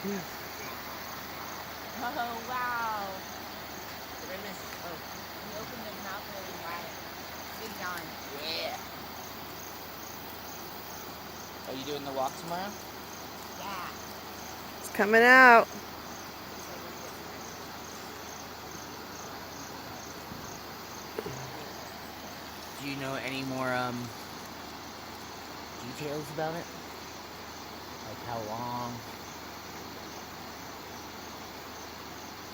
Oh, wow. Did I miss? Oh, he opened his mouth really wide. Sit down. Yeah. Are you doing the walk tomorrow? Yeah. It's coming out. Do you know any more details about it? Like how long?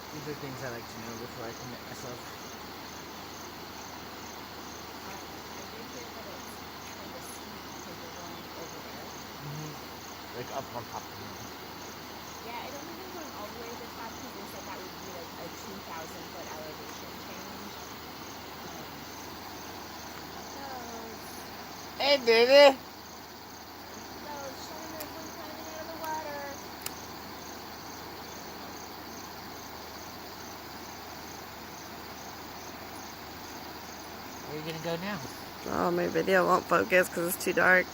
These are things I like to know before I commit myself. I did hear that it's kind of steep because you're going over there. Like up on top of the mountain. Yeah, I don't think I'm going all the way to the top because they said that would be like a 2,000-foot elevation change. Hey, baby! Those shiners when climbing out of the water. Where are you gonna go now? Oh, my video won't focus because it's too dark.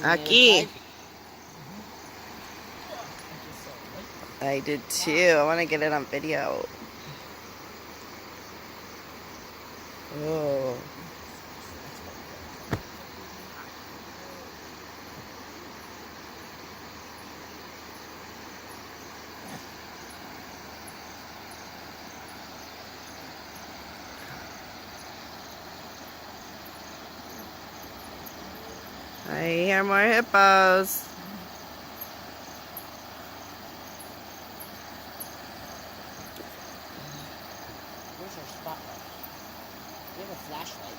Aki. I did too. I want to get it on video. Oh. I hear more hippos. Where's our spotlight? We have a flashlight.